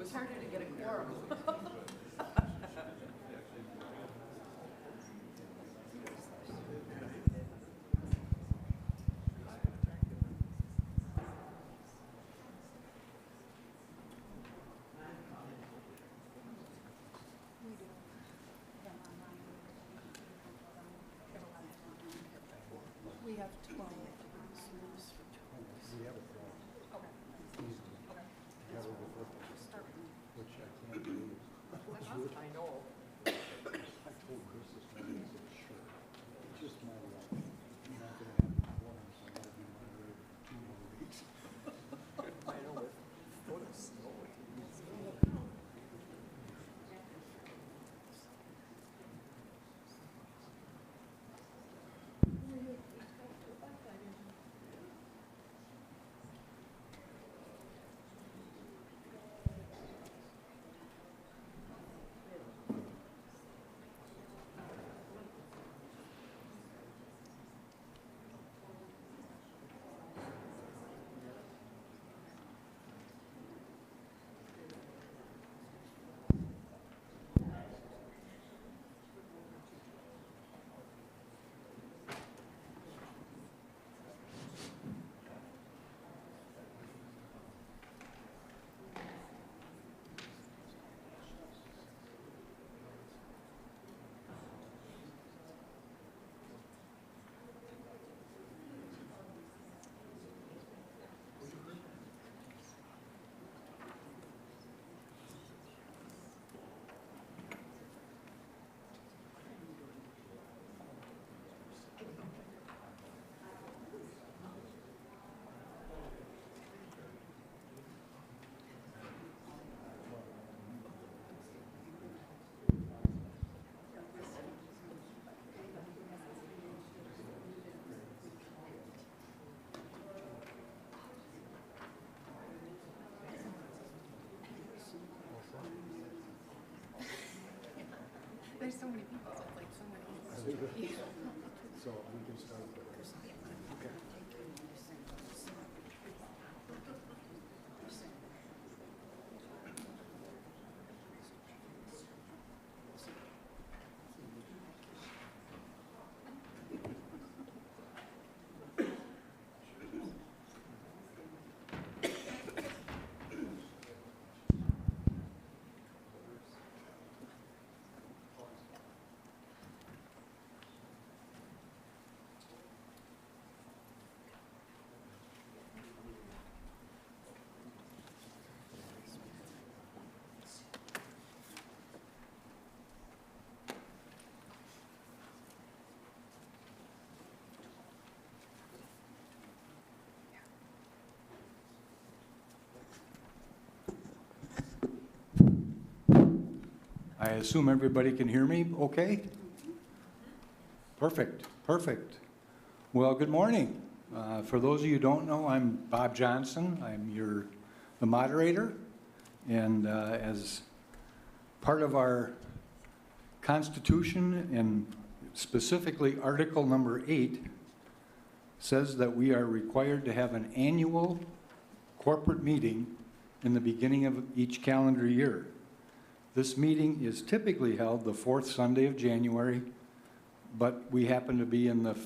It's harder to get a quorum. We have 12. We have a problem. Okay. Easily. Okay. Have a referral, Start with me. which I can't believe. I know. I told Chris this morning, I said, sure, it's just my luck. I'm not gonna have a quorum, so I'm gonna be moderator for 2 more weeks. I know. What a snow. There's so many people, so it's like so many. Yeah. So we can start with this. Okay. I assume everybody can hear me okay? Perfect, perfect. Well, good morning. For those of you who don't know, I'm Bob Johnson. I'm the moderator. And as part of our Constitution, and specifically Article number 8, says that we are required to have an annual corporate meeting in the beginning of each calendar year. This meeting is typically held the 4th Sunday of January, but we happen to be in the,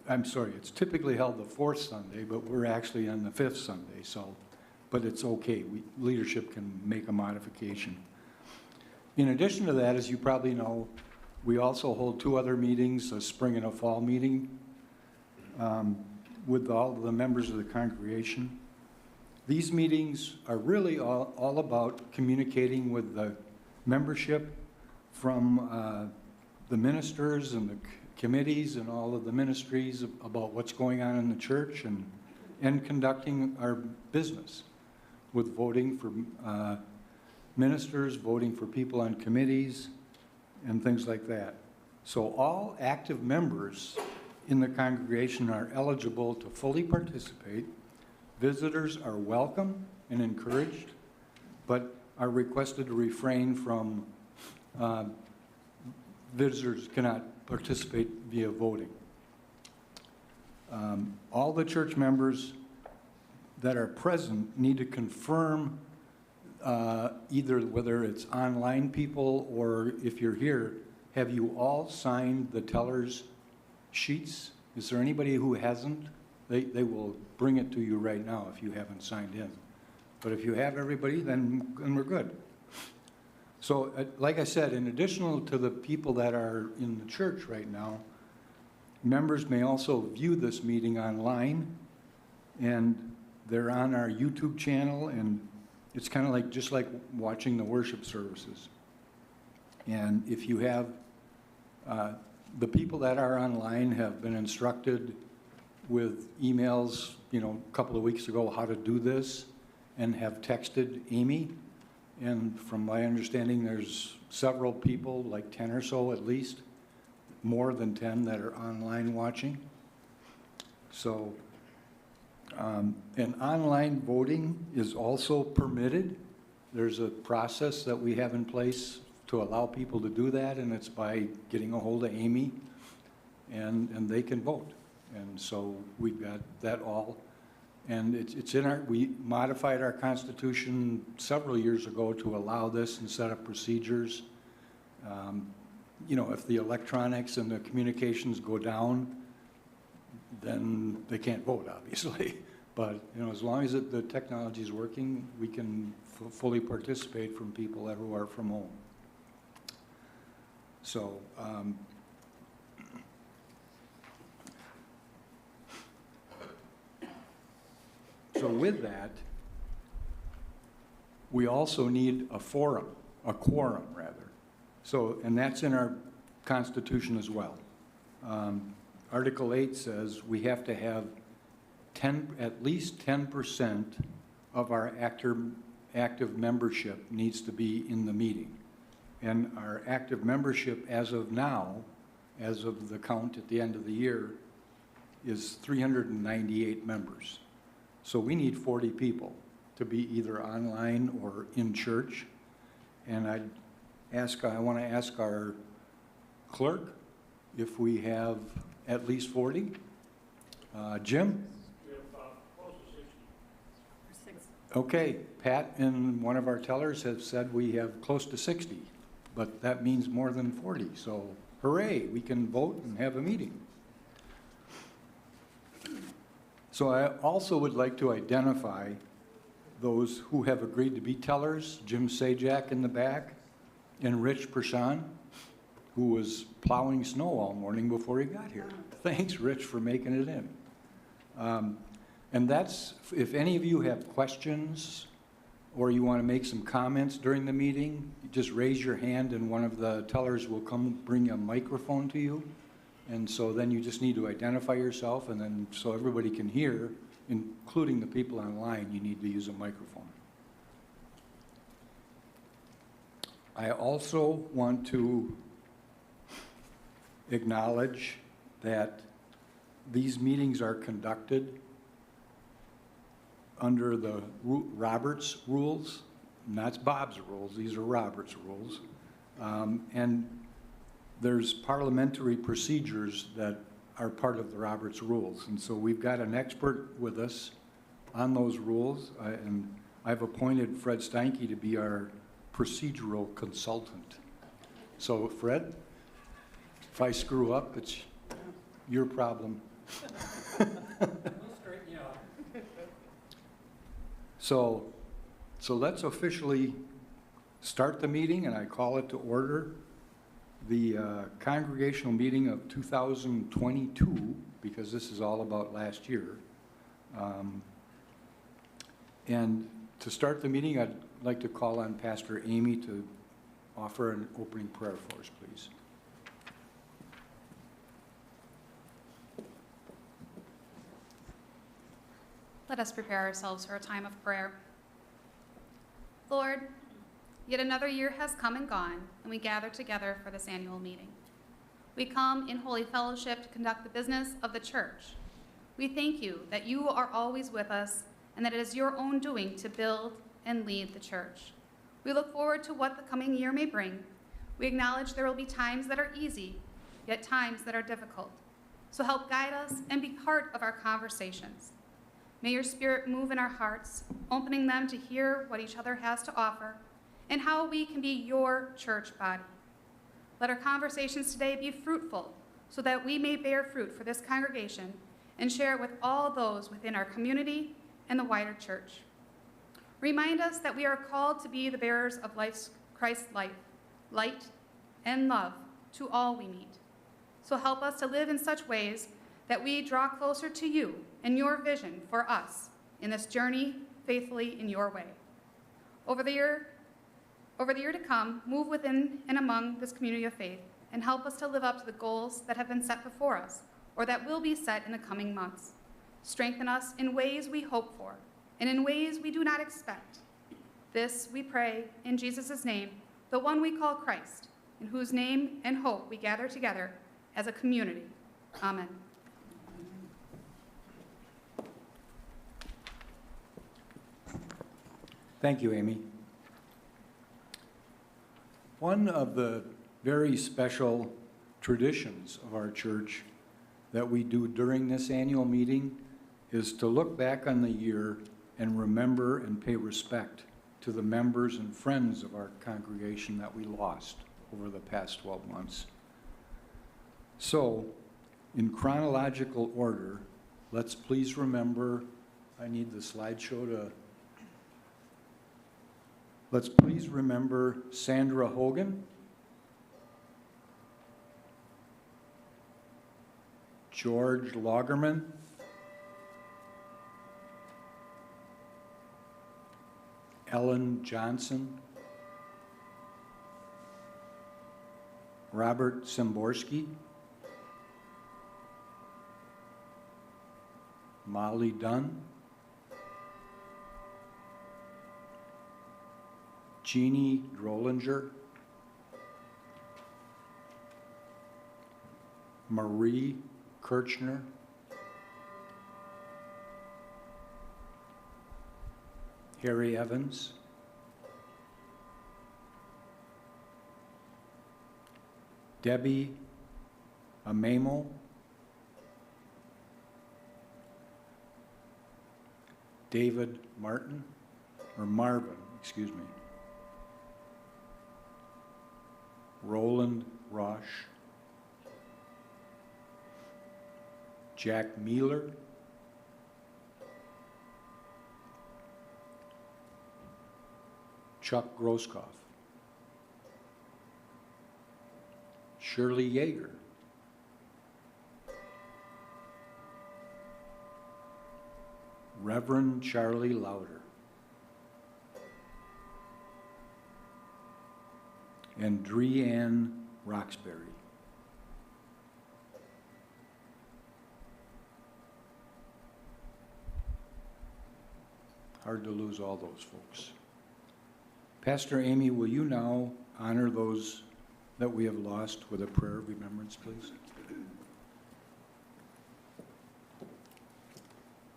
it's typically held the 4th Sunday, but we're actually on the 5th Sunday, so, but it's okay. Leadership can make a modification. In addition to that, as you probably know, we also hold 2 other meetings, a spring and a fall meeting, with all of the members of the congregation. These meetings are really all about communicating with the membership from the ministers and the committees and all of the ministries about what's going on in the church, and conducting our business with voting for ministers, voting for people on committees, and things like that. So all active members in the congregation are eligible to fully participate. Visitors are welcome and encouraged, but are requested to refrain from, visitors cannot participate via voting. All the church members that are present need to confirm either whether it's online people or if you're here, have you all signed the teller's sheets? Is there anybody who hasn't? They will bring it to you right now if you haven't signed in. But if you have everybody, then we're good. So like I said, in addition to the people that are in the church right now, members may also view this meeting online, and they're on our YouTube channel, and it's kind of like just like watching the worship services. And if you have, the people that are online have been instructed with emails, a couple of weeks ago how to do this, and have texted Amy. And from my understanding, there's several people, like 10 or so at least, more than 10 that are online watching. So, and online voting is also permitted. There's a process that we have in place to allow people to do that, and it's by getting a hold of Amy, and they can vote. And so we've got that all. And it's in we modified our Constitution several years ago to allow this and set up procedures. If the electronics and the communications go down, then they can't vote, obviously. But, as long as the technology is working, we can fully participate from people who are from home. So, so with that, we also need a quorum rather. So, and that's in our Constitution as well. Article 8 says we have to have at least 10% of our active membership needs to be in the meeting. And our active membership as of now, as of the count at the end of the year, is 398 members. So we need 40 people to be either online or in church. And I want to ask our clerk if we have at least 40. Jim? We have close to 60. Okay, Pat and one of our tellers have said we have close to 60, but that means more than 40. So hooray, we can vote and have a meeting. So I also would like to identify those who have agreed to be tellers, Jim Sajak in the back, and Rich Prashan, who was plowing snow all morning before he got here. Thanks, Rich, for making it in. And that's, if any of you have questions or you want to make some comments during the meeting, just raise your hand and one of the tellers will come bring a microphone to you. And so then you just need to identify yourself, and then so everybody can hear, including the people online, you need to use a microphone. I also want to acknowledge that these meetings are conducted under the Roberts rules, not Bob's rules, these are Roberts rules. And there's parliamentary procedures that are part of the Roberts rules. And so we've got an expert with us on those rules, and I've appointed Fred Steinke to be our procedural consultant. So Fred, if I screw up, it's your problem. So let's officially start the meeting, and I call it to order. The congregational meeting of 2022, because this is all about last year. And to start the meeting, I'd like to call on Pastor Amy to offer an opening prayer for us, please. Let us prepare ourselves for a time of prayer. Lord, yet another year has come and gone, and we gather together for this annual meeting. We come in holy fellowship to conduct the business of the church. We thank you that you are always with us and that it is your own doing to build and lead the church. We look forward to what the coming year may bring. We acknowledge there will be times that are easy, yet times that are difficult. So help guide us and be part of our conversations. May your Spirit move in our hearts, opening them to hear what each other has to offer and how we can be your church body. Let our conversations today be fruitful so that we may bear fruit for this congregation and share it with all those within our community and the wider church. Remind us that we are called to be the bearers of Christ's life, light, and love to all we meet. So help us to live in such ways that we draw closer to you and your vision for us in this journey faithfully in your way. Over the year to come, move within and among this community of faith and help us to live up to the goals that have been set before us or that will be set in the coming months. Strengthen us in ways we hope for and in ways we do not expect. This we pray in Jesus' name, the one we call Christ, in whose name and hope we gather together as a community. Amen. Thank you, Amy. One of the very special traditions of our church that we do during this annual meeting is to look back on the year and remember and pay respect to the members and friends of our congregation that we lost over the past 12 months. So, in chronological order, let's please remember, I need the slideshow to, let's please remember Sandra Hogan, George Lagerman, Ellen Johnson, Robert Simborski, Molly Dunn, Jeannie Drollinger, Marie Kirchner, Harry Evans, Debbie Amemo, David Martin, or Marvin, excuse me, Roland Roche, Jack Mealer, Chuck Groskoff, Shirley Yeager, Reverend Charlie Lauder, and Dreanne Roxbury. Hard to lose all those folks. Pastor Amy, will you now honor those that we have lost with a prayer of remembrance, please?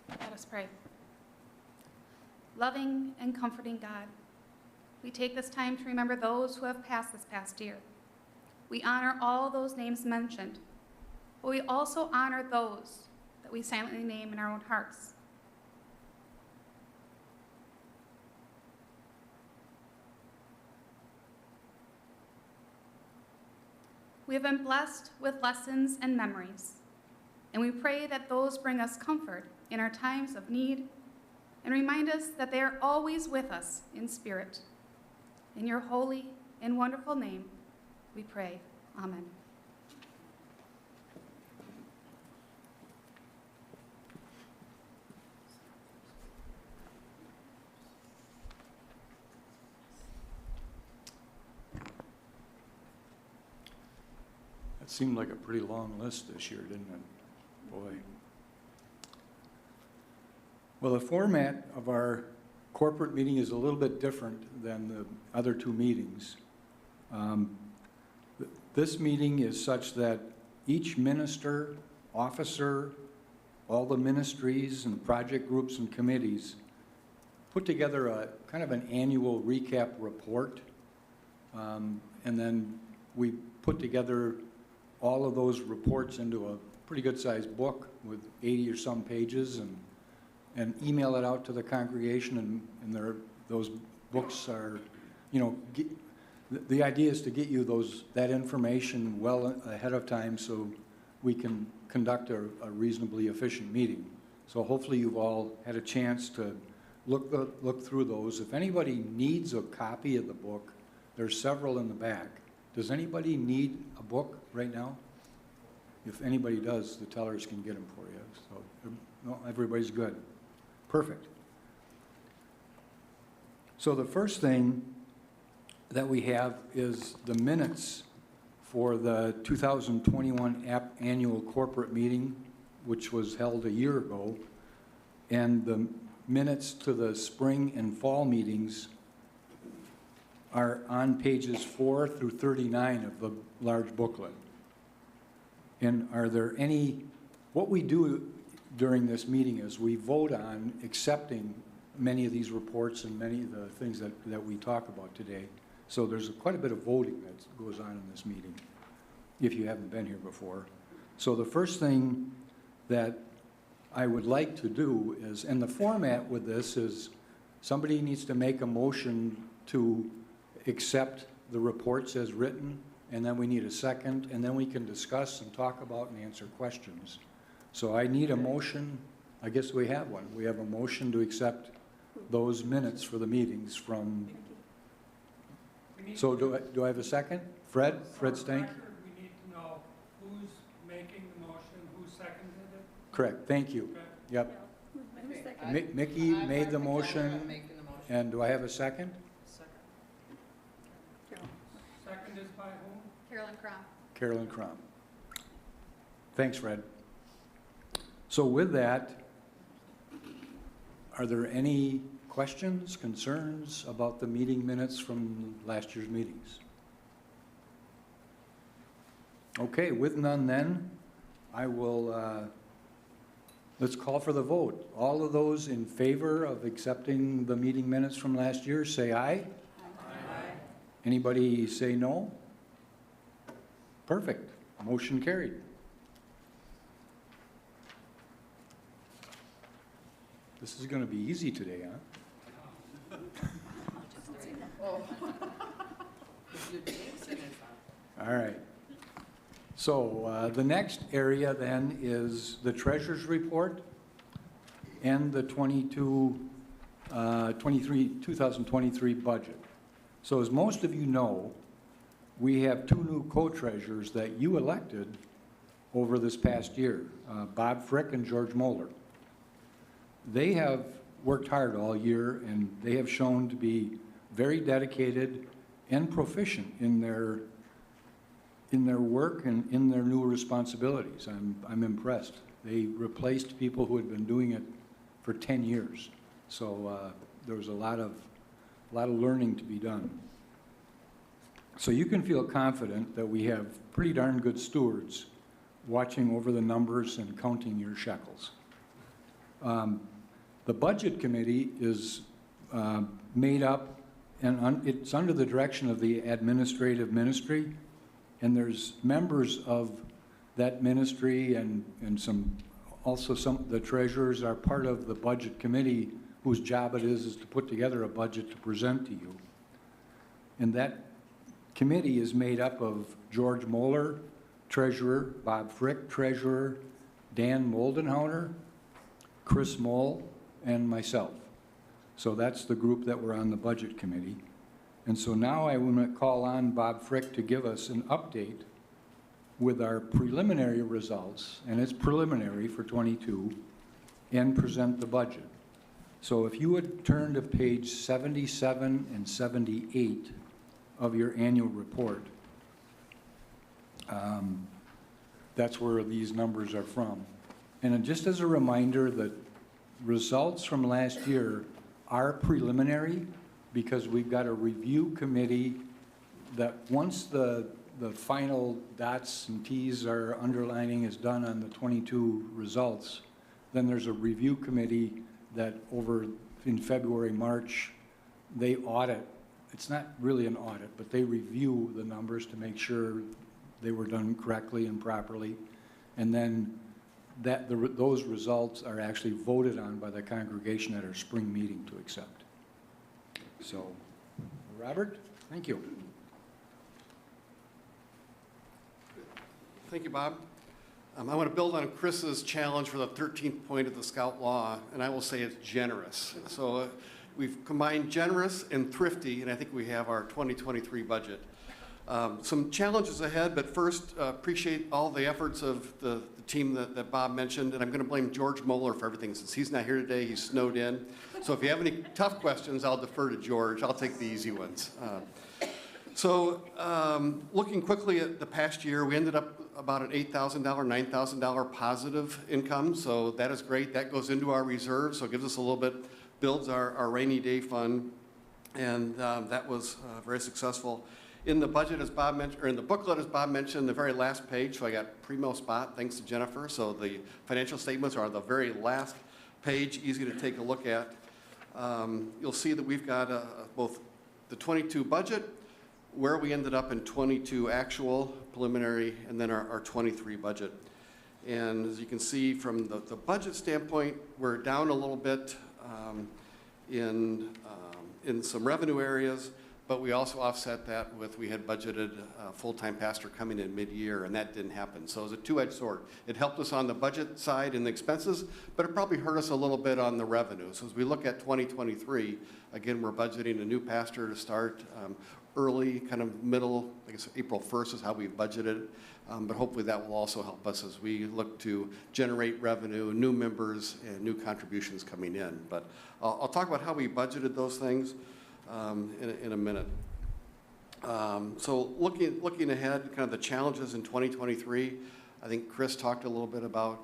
Let us pray. Loving and comforting God, we take this time to remember those who have passed this past year. We honor all those names mentioned, but we also honor those that we silently name in our own hearts. We have been blessed with lessons and memories, and we pray that those bring us comfort in our times of need and remind us that they are always with us in spirit. In your holy and wonderful name, we pray. Amen. That seemed like a pretty long list this year, didn't it? Boy. Well, the format of our corporate meeting is a little bit different than the other two meetings. This meeting is such that each minister, officer, all the ministries and project groups and committees put together a kind of an annual recap report. And then we put together all of those reports into a pretty good sized book with 80 or some pages, and and email it out to the congregation, and those books are, you know, the idea is to get you that information well ahead of time so we can conduct a reasonably efficient meeting. So hopefully you've all had a chance to look through those. If anybody needs a copy of the book, there's several in the back. Does anybody need a book right now? If anybody does, the tellers can get them for you. So no, everybody's good. Perfect. So the first thing that we have is the minutes for the 2021 annual corporate meeting, which was held a year ago, and the minutes to the spring and fall meetings are on pages 4 through 39 of the large booklet. And are there what we do during this meeting is we vote on accepting many of these reports and many of the things that we talk about today. So there's quite a bit of voting that goes on in this meeting, if you haven't been here before. So the first thing that I would like to do is, and the format with this is, somebody needs to make a motion to accept the reports as written, and then we need a second, and then we can discuss and talk about and answer questions. So I need a motion. I guess we have one. We have a motion to accept those minutes for the meetings from. So do I have a second? Fred Stank? We need to know who's making the motion, who seconded it. Correct, thank you. Okay. Yep. Who's second? Mickey made the motion, Making the motion. and do I have a second? Second is by whom? Carolyn Crum. Carolyn Crum. Thanks, Fred. So with that, are there any questions, concerns about the meeting minutes from last year's meetings? Okay, with none then, I will, let's call for the vote. All of those in favor of accepting the meeting minutes from last year, say aye. Aye. Anybody say no? Perfect. Motion carried. This is going to be easy today, huh? Oh. You're jinxing it. All right. So the next area then is the treasurer's report and the 2023 budget. So as most of you know, we have two new co-treasurers that you elected over this past year, Bob Frick and George Moeller. They have worked hard all year, and they have shown to be very dedicated and proficient in their work and in their new responsibilities. I'm impressed. They replaced people who had been doing it for 10 years. So there was a lot of learning to be done. So you can feel confident that we have pretty darn good stewards watching over the numbers and counting your shekels. The budget committee is made up, and it's under the direction of the administrative ministry, and there's members of that ministry and the treasurers are part of the budget committee, whose job it is to put together a budget to present to you. And that committee is made up of George Moeller, treasurer, Bob Frick, treasurer, Dan Moldenhauer, Chris Moll, and myself. So that's the group that we're on the budget committee. And so now I want to call on Bob Frick to give us an update with our preliminary results, and it's preliminary for 22, and present the budget. So if you would turn to page 77 and 78 of your annual report, that's where these numbers are from. And just as a reminder, that results from last year are preliminary because we've got a review committee that once the final dots and T's are underlining is done on the 22 results, then there's a review committee that in February, March, they audit. It's not really an audit, but they review the numbers to make sure they were done correctly and properly. And then those results are actually voted on by the congregation at our spring meeting to accept. So, Robert, thank you. Thank you, Bob. I want to build on Chris's challenge for the 13th point of the Scout Law, and I will say it's generous. So we've combined generous and thrifty, and I think we have our 2023 budget. Some challenges ahead, but first, appreciate all the efforts of the team that Bob mentioned, and I'm going to blame George Moeller for everything. Since he's not here today, he's snowed in. So if you have any tough questions, I'll defer to George. I'll take the easy ones. Looking quickly at the past year, we ended up about an $8,000, $9,000 positive income. So that is great. That goes into our reserves, so it gives us a little bit, builds our rainy day fund, and that was very successful. In the budget, as Bob mentioned, or in the booklet, as Bob mentioned, the very last page, so I got primo spot, thanks to Jennifer. So the financial statements are on the very last page, easy to take a look at. You'll see that we've got both the 22 budget, where we ended up in 22 actual, preliminary, and then our 23 budget. And as you can see from the budget standpoint, we're down a little bit in some revenue areas, but we also offset that with, we had budgeted a full-time pastor coming in mid-year, and that didn't happen. So it was a two-edged sword. It helped us on the budget side and the expenses, but it probably hurt us a little bit on the revenue. So as we look at 2023, again, we're budgeting a new pastor to start early, kind of middle, I guess April 1st is how we budgeted, but hopefully that will also help us as we look to generate revenue, new members, and new contributions coming in. But I'll talk about how we budgeted those things in a minute. So looking ahead, kind of the challenges in 2023, I think Chris talked a little bit about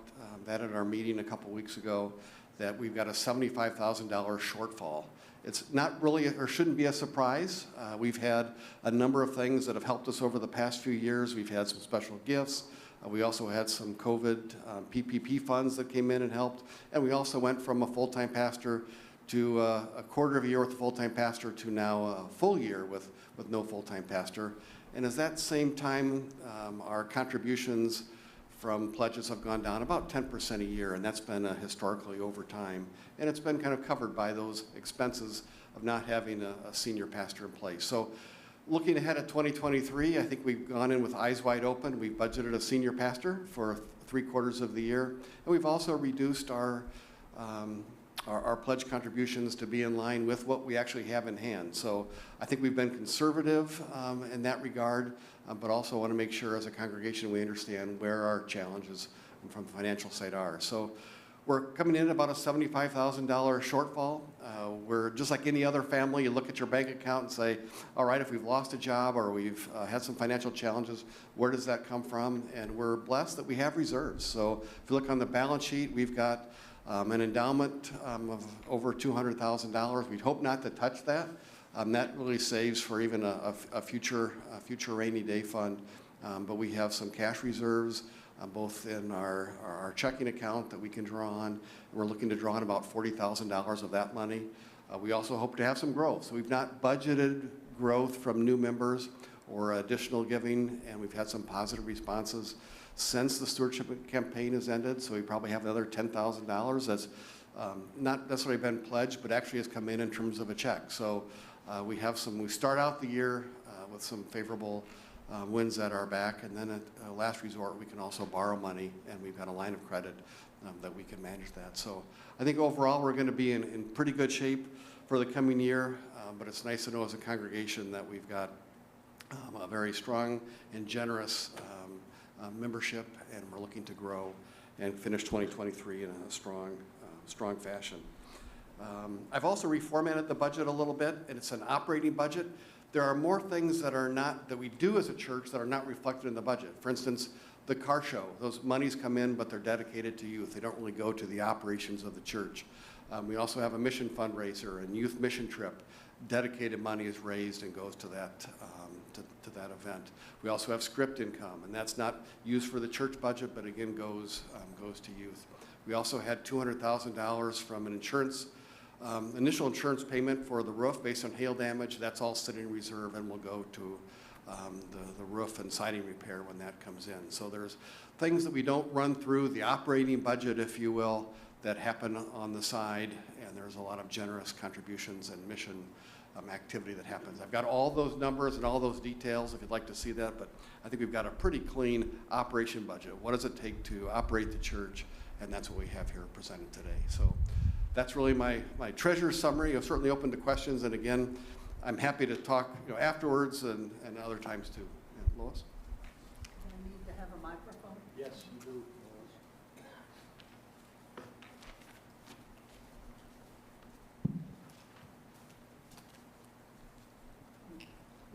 that at our meeting a couple weeks ago, that we've got a $75,000 shortfall. It's not really, or shouldn't be a surprise. We've had a number of things that have helped us over the past few years. We've had some special gifts. We also had some COVID PPP funds that came in and helped. And we also went from a full-time pastor to a quarter of a year with a full-time pastor to now a full year with no full-time pastor. And at that same time, our contributions from pledges have gone down about 10% a year, and that's been historically over time. And it's been kind of covered by those expenses of not having a senior pastor in place. So looking ahead at 2023, I think we've gone in with eyes wide open. We've budgeted a senior pastor for 3/4 of the year. And we've also reduced our pledge contributions to be in line with what we actually have in hand. So I think we've been conservative in that regard, but also want to make sure as a congregation we understand where our challenges from the financial side are. So we're coming in at about a $75,000 shortfall. We're just like any other family. You look at your bank account and say, all right, if we've lost a job or we've had some financial challenges, where does that come from? And we're blessed that we have reserves. So if you look on the balance sheet, we've got an endowment of over $200,000. We'd hope not to touch that. That really saves for even a future rainy day fund. But we have some cash reserves, both in our checking account that we can draw on. We're looking to draw on about $40,000 of that money. We also hope to have some growth. So we've not budgeted growth from new members or additional giving, and we've had some positive responses since the stewardship campaign has ended. So we probably have another $10,000 that's not necessarily been pledged, but actually has come in terms of a check. So we start out the year with some favorable winds at our back, and then at last resort, we can also borrow money, and we've got a line of credit that we can manage that. So I think overall, we're going to be in pretty good shape for the coming year, but it's nice to know as a congregation that we've got a very strong and generous membership, and we're looking to grow and finish 2023 in a strong fashion. I've also reformatted the budget a little bit, and it's an operating budget. There are more things that we do as a church that are not reflected in the budget. For instance, the car show, those monies come in, but they're dedicated to youth. They don't really go to the operations of the church. We also have a mission fundraiser and youth mission trip. Dedicated money is raised and goes to that event. We also have script income, and that's not used for the church budget, but again goes to youth. We also had $200,000 from an initial insurance payment for the roof based on hail damage. That's all sitting in reserve and will go to the roof and siding repair when that comes in. So there's things that we don't run through the operating budget, if you will, that happen on the side, and there's a lot of generous contributions and mission activity that happens. I've got all those numbers and all those details if you'd like to see that, but I think we've got a pretty clean operation budget. What does it take to operate the church? And that's what we have here presented today. So that's really my treasure summary. I'm certainly open to questions, and again, I'm happy to talk afterwards and other times too. Yeah, Lois? Do I need to have a microphone? Yes, you do.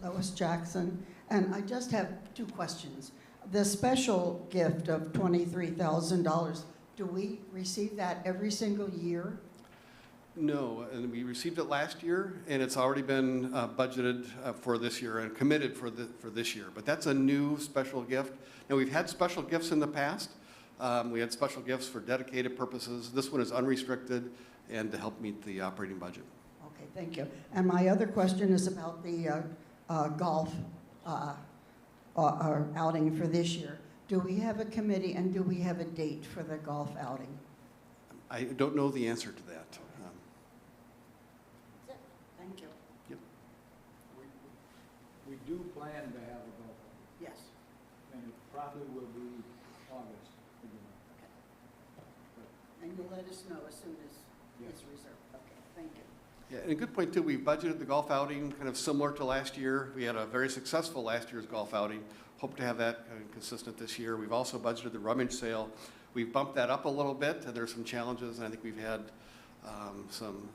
Lois Jackson, and I just have two questions. The special gift of $23,000, do we receive that every single year? No, and we received it last year, and it's already been budgeted for this year and committed for this year. But that's a new special gift. Now, we've had special gifts in the past. We had special gifts for dedicated purposes. This one is unrestricted and to help meet the operating budget. Okay, thank you. And my other question is about the golf outing for this year. Do we have a committee, and do we have a date for the golf outing? I don't know the answer to that. Thank you. We do plan to have a golf outing, Yes. and it probably will be August. And you'll let us know as soon as Yes. it's reserved. Okay, thank you. Yeah, and a good point too, we budgeted the golf outing kind of similar to last year. We had a very successful last year's golf outing. Hope to have that consistent this year. We've also budgeted the rummage sale. We've bumped that up a little bit, and there's some challenges, and I think we've had some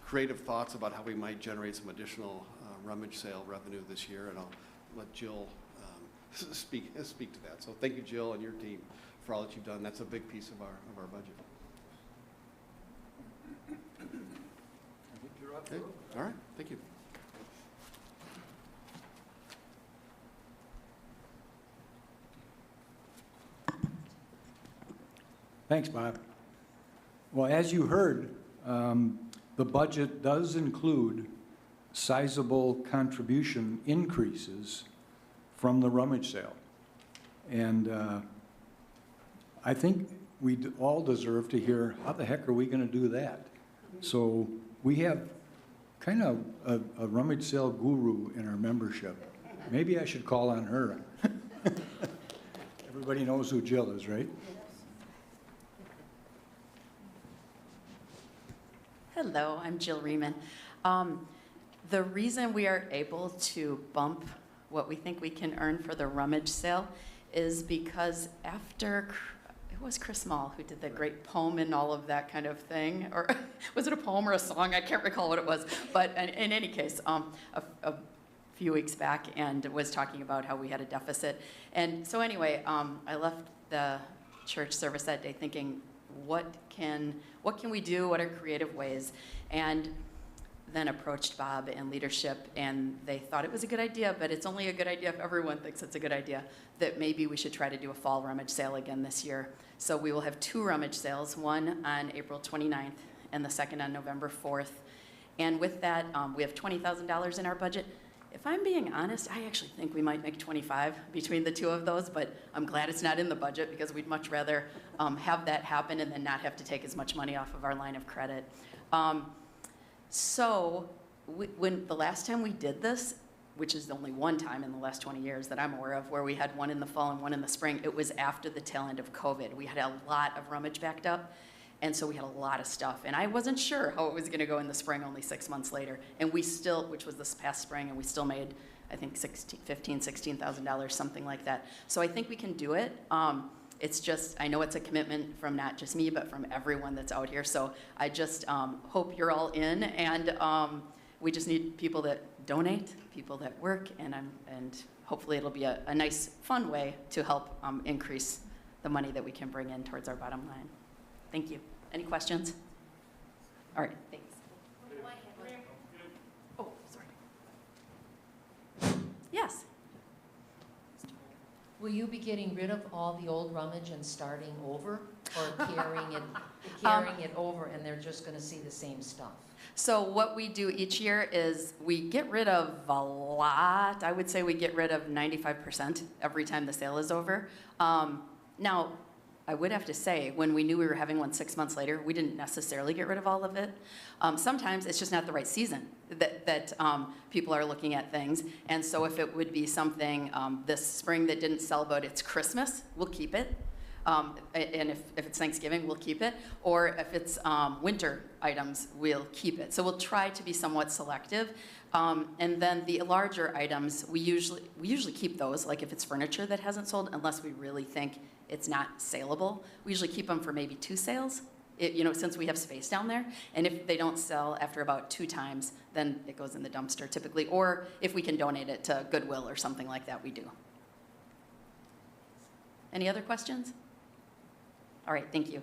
creative thoughts about how we might generate some additional rummage sale revenue this year, and I'll let Jill speak to that. So thank you, Jill, and your team for all that you've done. That's a big piece of our budget. I think you're up for Okay. it. All right, thank you. Thanks, Bob. Well, as you heard, the budget does include sizable contribution increases from the rummage sale. And I think we all deserve to hear, how the heck are we going to do that? So we have kind of a rummage sale guru in our membership. Maybe I should call on her. Everybody knows who Jill is, right? Hello, I'm Jill Riemann. The reason we are able to bump what we think we can earn for the rummage sale is because after, it was Chris Mall who did the great poem and all of that kind of thing, or was it a poem or a song? I can't recall what it was, but in any case, a few weeks back, and was talking about how we had a deficit. And so anyway, I left the church service that day thinking, what can we do? What are creative ways? And then approached Bob and leadership, and they thought it was a good idea, but it's only a good idea if everyone thinks it's a good idea, that maybe we should try to do a fall rummage sale again this year. So we will have 2 rummage sales, one on April 29th and the second on November 4th. And with that, we have $20,000 in our budget. If I'm being honest, I actually think we might make 25 between the 2 of those, but I'm glad it's not in the budget because we'd much rather have that happen and then not have to take as much money off of our line of credit. So when the last time we did this, which is only one time in the last 20 years that I'm aware of, where we had one in the fall and one in the spring, it was after the tail end of COVID. We had a lot of rummage backed up, and so we had a lot of stuff. And I wasn't sure how it was gonna go in the spring only 6 months later. And we still, which was this past spring, and we still made, I think, $16,000, something like that. So I think we can do it. It's just, I know it's a commitment from not just me, but from everyone that's out here. So I just hope you're all in, and we just need people that donate, people that work, and hopefully it'll be a nice, fun way to help increase the money that we can bring in towards our bottom line. Thank you. Any questions? All right, thanks. Oh, sorry. Yes. Will you be getting rid of all the old rummage and starting over, or carrying it carrying it over and they're just gonna see the same stuff? So what we do each year is we get rid of a lot. I would say we get rid of 95% every time the sale is over. Now, I would have to say, when we knew we were having one 6 months later, we didn't necessarily get rid of all of it. Sometimes it's just not the right season that people are looking at things. And so if it would be something this spring that didn't sell, but it's Christmas, we'll keep it. And if it's Thanksgiving, we'll keep it. Or if it's winter items, we'll keep it. So we'll try to be somewhat selective. And then the larger items, we usually keep those, like if it's furniture that hasn't sold, unless we really think it's not saleable. We usually keep them for maybe 2 sales, since we have space down there. And if they don't sell after about 2 times, then it goes in the dumpster typically. Or if we can donate it to Goodwill or something like that, we do. Any other questions? All right, thank you.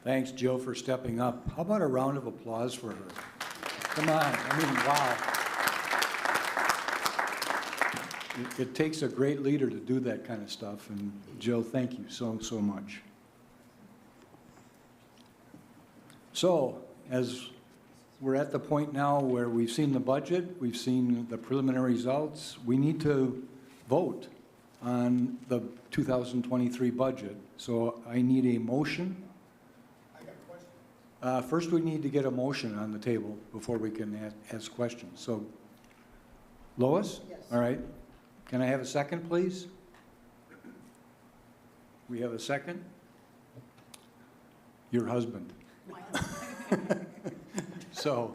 Thanks, Jill, for stepping up. How about a round of applause for her? Come on, I mean, wow. It takes a great leader to do that kind of stuff, and Jill, thank you so much. So, as we're at the point now where we've seen the budget, we've seen the preliminary results, we need to vote on the 2023 budget. So I need a motion. I got a question. First, we need to get a motion on the table before we can ask questions. So, Lois? Yes. All right. Can I have a second, please? We have a second? Your husband. So,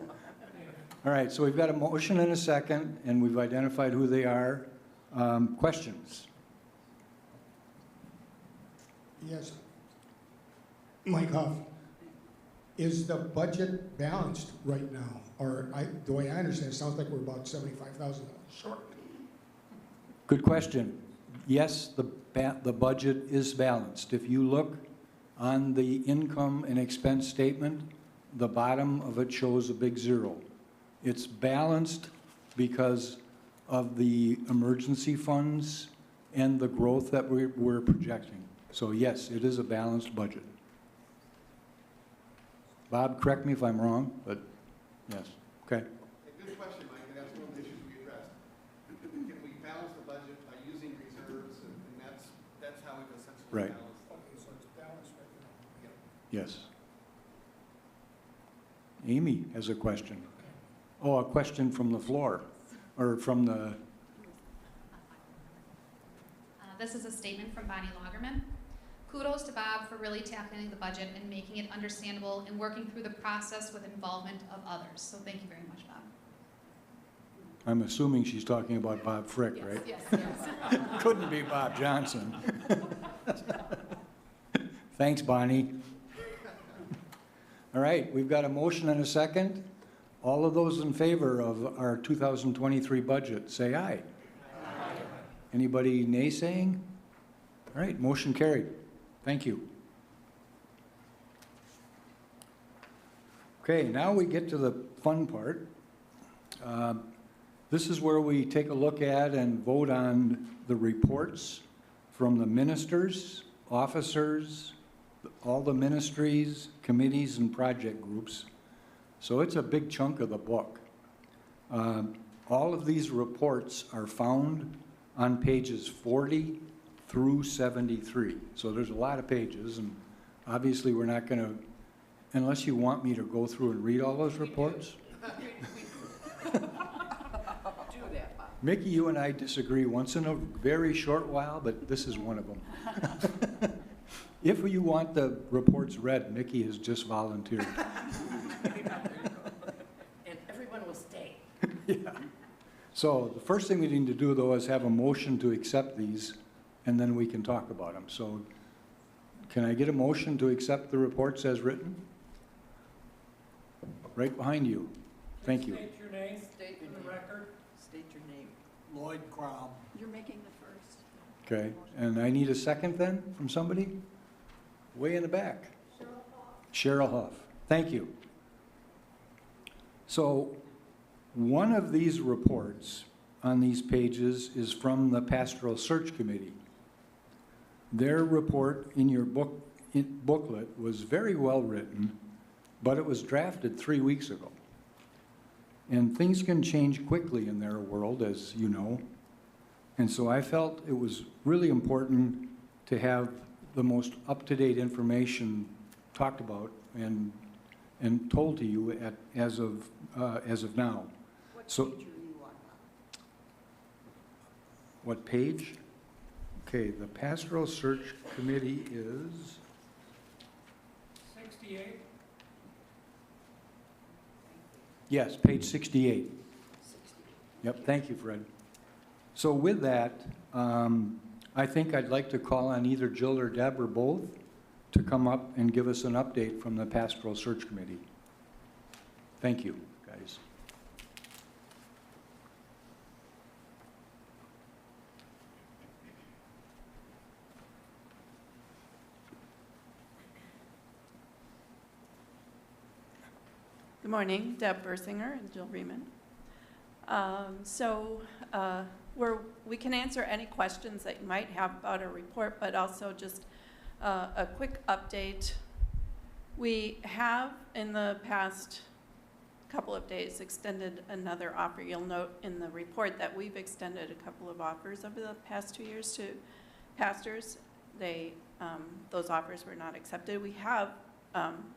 all right, so we've got a motion and a second, and we've identified who they are. Questions? Yes. Mike Huff, is the budget balanced right now? Or the way I understand it, sounds like we're about $75,000 short. Good question. Yes, the budget is balanced. If you look on the income and expense statement, the bottom of it shows a big 0. It's balanced because of the emergency funds and the growth that we're projecting. So yes, it is a balanced budget. Bob, correct me if I'm wrong, but yes, okay. A good question, Mike, and that's one of the issues we addressed. Can we balance the budget by using reserves, and that's how we've essentially Right. balanced. Okay, so it's balanced right now. Yes. Amy has a question. Oh, a question from the floor, or from the, This is a statement from Bonnie Lagerman. Kudos to Bob for really tackling the budget and making it understandable and working through the process with involvement of others. So thank you very much, Bob. I'm assuming she's talking about Bob Frick, right? Yes, yes. Couldn't be Bob Johnson. Thanks, Bonnie. All right, we've got a motion and a second. All of those in favor of our 2023 budget, say aye. Aye. Anybody naysaying? All right, motion carried. Thank you. Okay, now we get to the fun part. This is where we take a look at and vote on the reports from the ministers, officers, all the ministries, committees, and project groups. So it's a big chunk of the book. All of these reports are found on pages 40 through 73. So there's a lot of pages, and obviously we're not going to, unless you want me to go through and read all those reports. Mickey, you and I disagree once in a very short while, but this is one of them. If you want the reports read, Mickey has just volunteered. And everyone will stay. Yeah. So the first thing we need to do, though, is have a motion to accept these, and then we can talk about them. So can I get a motion to accept the reports as written? Right behind you. Thank you. State your name State for your the name. record. State your name. Lloyd Crom. You're making the first. Okay, and I need a second then from somebody? Way in the back. Cheryl Huff. Thank you. So one of these reports on these pages is from the Pastoral Search Committee. Their report in your booklet was very well written, but it was drafted 3 weeks ago. And things can change quickly in their world, as you know. And so I felt it was really important to have the most up-to-date information talked about and told to you as of now. What So- page are you on now? What page? Okay, the Pastoral Search Committee is, 68? yes, page 68. Yep, thank you, Fred. So with that, I think I'd like to call on either Jill or Deb or both to come up and give us an update from the Pastoral Search Committee. Thank you, guys. Good morning, Deb Bersinger and Jill Riemann. We can answer any questions that you might have about our report, but also just a quick update. We have, in the past couple of days, extended another offer. You'll note in the report that we've extended a couple of offers over the past 2 years to pastors. Those offers were not accepted. We have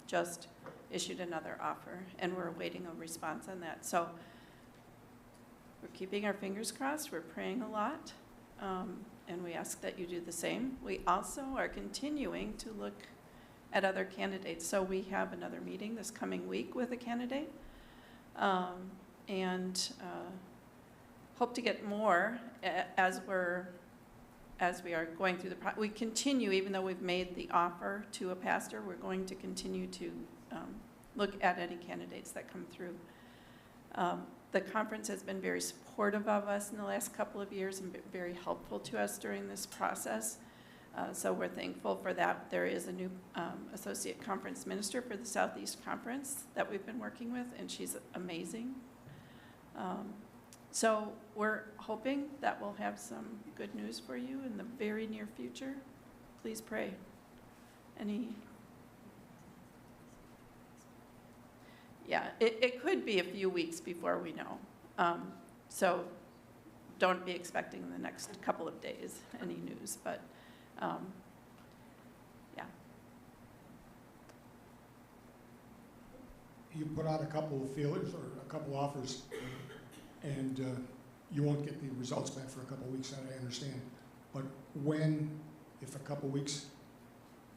just issued another offer, and we're awaiting a response on that. So we're keeping our fingers crossed. We're praying a lot, and we ask that you do the same. We also are continuing to look at other candidates. So we have another meeting this coming week with a candidate, and hope to get more as we are going through the process. We continue, even though we've made the offer to a pastor, we're going to continue to look at any candidates that come through. The conference has been very supportive of us in the last couple of years and very helpful to us during this process. So we're thankful for that. There is a new associate conference minister for the Southeast Conference that we've been working with, and she's amazing. So we're hoping that we'll have some good news for you in the very near future. Please pray. Yeah, it could be a few weeks before we know. So don't be expecting in the next couple of days any news, but yeah. You put out a couple of feelers or a couple offers, and you won't get the results back for a couple of weeks, that I understand. But when, if a couple of weeks,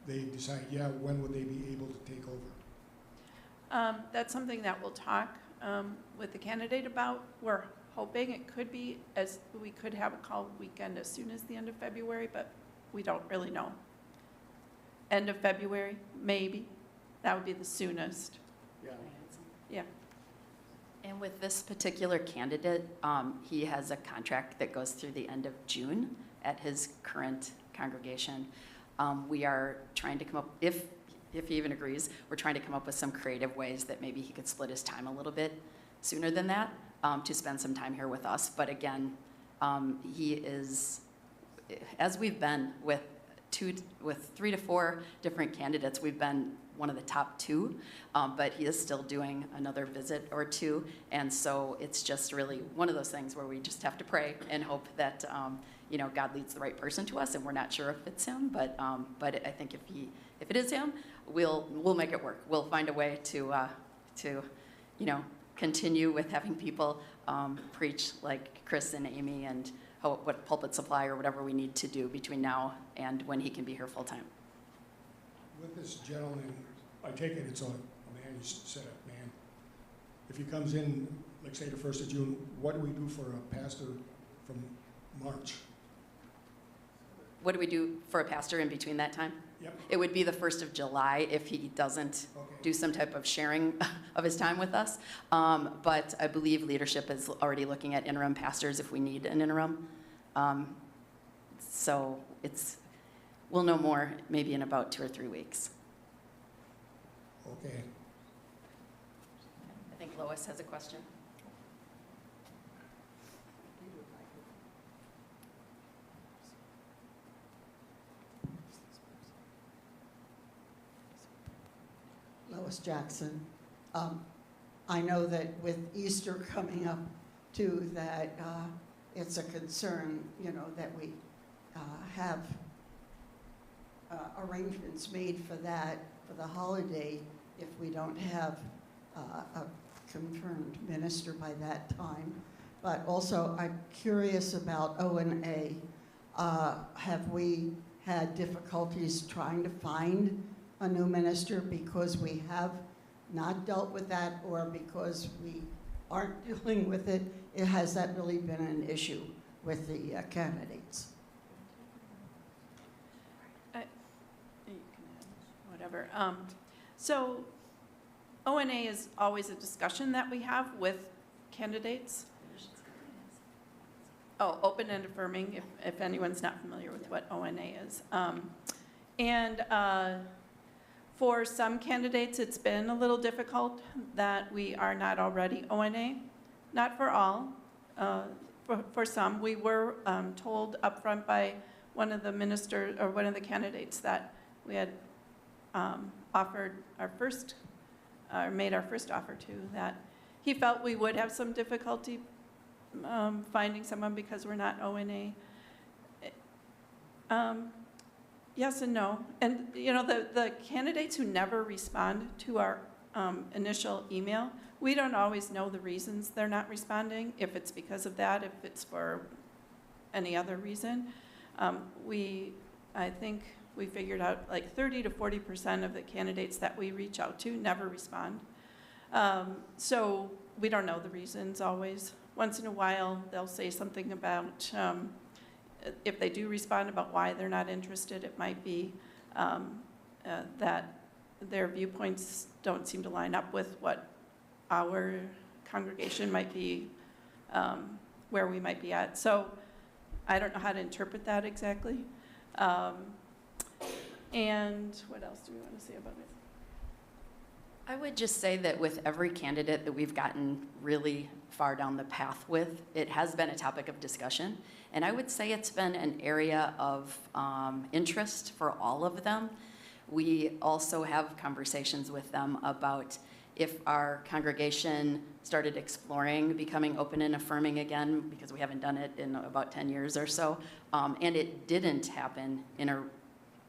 they decide, yeah, when would they be able to take over? That's something that we'll talk with the candidate about. We're hoping it could be, as we could have a call weekend as soon as the end of February, but we don't really know. End of February, maybe. That would be the soonest. Yeah. And with this particular candidate, he has a contract that goes through the end of June at his current congregation. We are trying to come up, if he even agrees, we're trying to come up with some creative ways that maybe he could split his time a little bit sooner than that to spend some time here with us. But again, he is, as we've been with 3 to 4 different candidates, we've been one of the top 2, but he is still doing another visit or 2. And so it's just really one of those things where we just have to pray and hope that, God leads the right person to us, and we're not sure if it's him, but I think if it is him, we'll make it work. We'll find a way to continue with having people preach like Chris and Amy and what pulpit supply or whatever we need to do between now and when he can be here full time. With this gentleman, I take it it's a man, you said it, man. If he comes in, like say the 1st of June, what do we do for a pastor from March? What do we do for a pastor in between that time? Yep. It would be the 1st of July if he doesn't do some type of sharing of his time with us. But I believe leadership is already looking at interim pastors if we need an interim. So we'll know more maybe in about 2 or 3 weeks. Okay. I think Lois has a question. Lois Jackson. I know that with Easter coming up too, that it's a concern, you know, that we have arrangements made for that, for the holiday, if we don't have a confirmed minister by that time. But also, I'm curious about O&A. Have we had difficulties trying to find a new minister because we have not dealt with that, or because we aren't dealing with it? Has that really been an issue with the candidates? You can add whatever. So O&A is always a discussion that we have with candidates. Oh, open and affirming, if anyone's not familiar with what O&A is. For some candidates, it's been a little difficult that we are not already O&A. Not for all. For some, we were told upfront by one of the ministers, or one of the candidates, that we had offered our first, or made our first offer to, that he felt we would have some difficulty finding someone because we're not O&A. Yes and no. And, you know, the candidates who never respond to our initial email, we don't always know the reasons they're not responding, if it's because of that, if it's for any other reason. I think we figured out like 30 to 40% of the candidates that we reach out to never respond. So we don't know the reasons always. Once in a while, they'll say something about, if they do respond, about why they're not interested. It might be that their viewpoints don't seem to line up with what our congregation might be, where we might be at. So I don't know how to interpret that exactly. And what else do we want to say about it? I would just say that with every candidate that we've gotten really far down the path with, it has been a topic of discussion. And I would say it's been an area of interest for all of them. We also have conversations with them about if our congregation started exploring becoming open and affirming again, because we haven't done it in about 10 years or so, and it didn't happen in a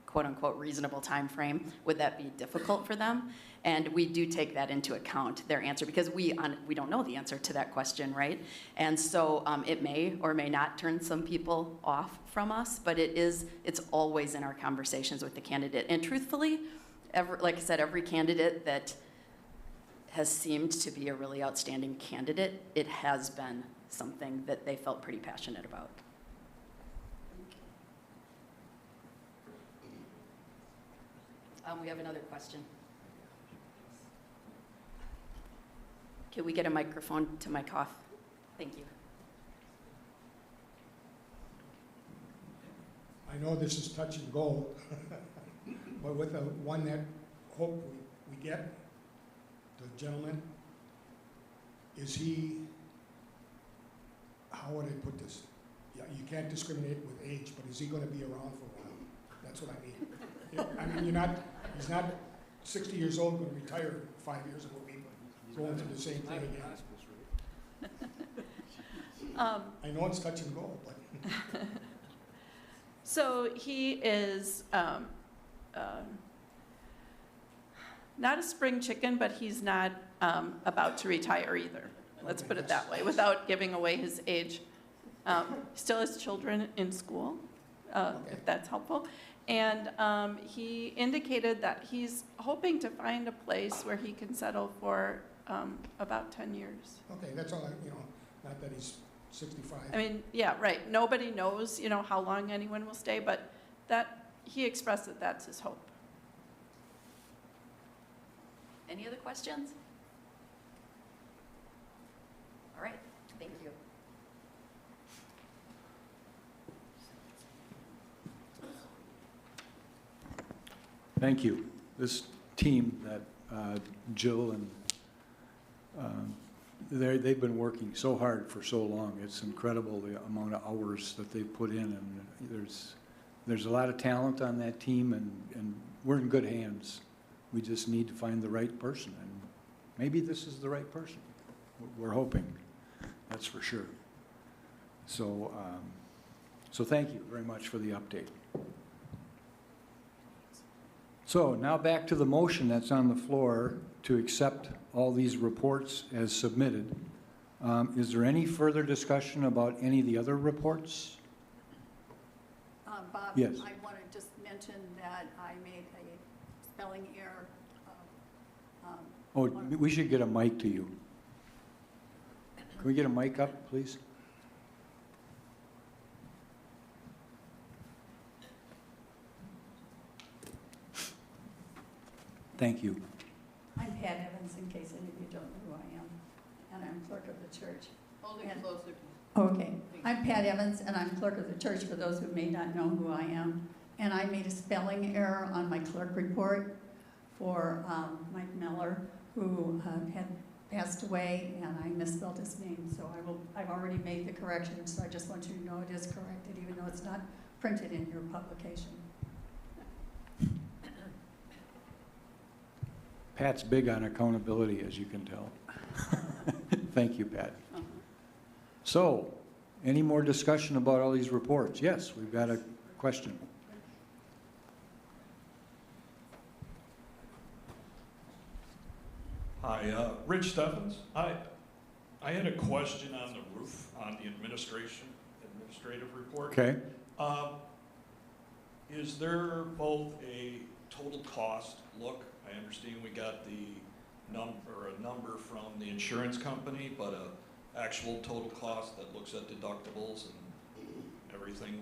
quote-unquote reasonable time frame, would that be difficult for them? And we do take that into account, their answer, because we don't know the answer to that question, right? And so it may or may not turn some people off from us, but it's always in our conversations with the candidate. And truthfully, like I said, every candidate that has seemed to be a really outstanding candidate, it has been something that they felt pretty passionate about. We have another question. Can we get a microphone to Mike Hoff? Thank you. I know this is touch and go, but with the one that hope we get, the gentleman, is he, how would I put this? Yeah, you can't discriminate with age, but is he going to be around for a while? That's what I mean. I mean, he's not 60 years old, going to retire in 5 years, and we'll be going through the same thing again. I know it's touch and go, but. So he is not a spring chicken, but he's not about to retire either. Let's put it that way, without giving away his age. Still has children in school, if that's helpful. And he indicated that he's hoping to find a place where he can settle for about 10 years. Okay, that's all, not that he's 65. I mean, yeah, right. Nobody knows, how long anyone will stay, but that he expressed that that's his hope. Any other questions? All right, thank you. Thank you. This team that Jill and they've been working so hard for so long. It's incredible the amount of hours that they've put in, and there's a lot of talent on that team, and we're in good hands We just need to find the right person, and maybe this is the right person. We're hoping, that's for sure. So, so thank you very much for the update. So now back to the motion that's on the floor to accept all these reports as submitted. Is there any further discussion about any of the other reports? Bob, Yes. I want to just mention that I made a spelling error. Oh, we should get a mic to you. Can we get a mic up, please? Thank you. I'm Pat Evans, in case any of you don't know who I am, and I'm clerk of the church. Hold it closer. Okay. I'm Pat Evans, and I'm clerk of the church, for those who may not know who I am. And I made a spelling error on my clerk report for Mike Miller, who had passed away, and I misspelled his name. So I've already made the correction, so I just want you to know it is corrected, even though it's not printed in your publication. Pat's big on accountability, as you can tell. Thank you, Pat. So, any more discussion about all these reports? Yes, we've got a question. Hi, Rich Steffens. I had a question on the roof, on the administrative report. Okay. Is there both a total cost look? I understand we got the a number from the insurance company, but a actual total cost that looks at deductibles and everything.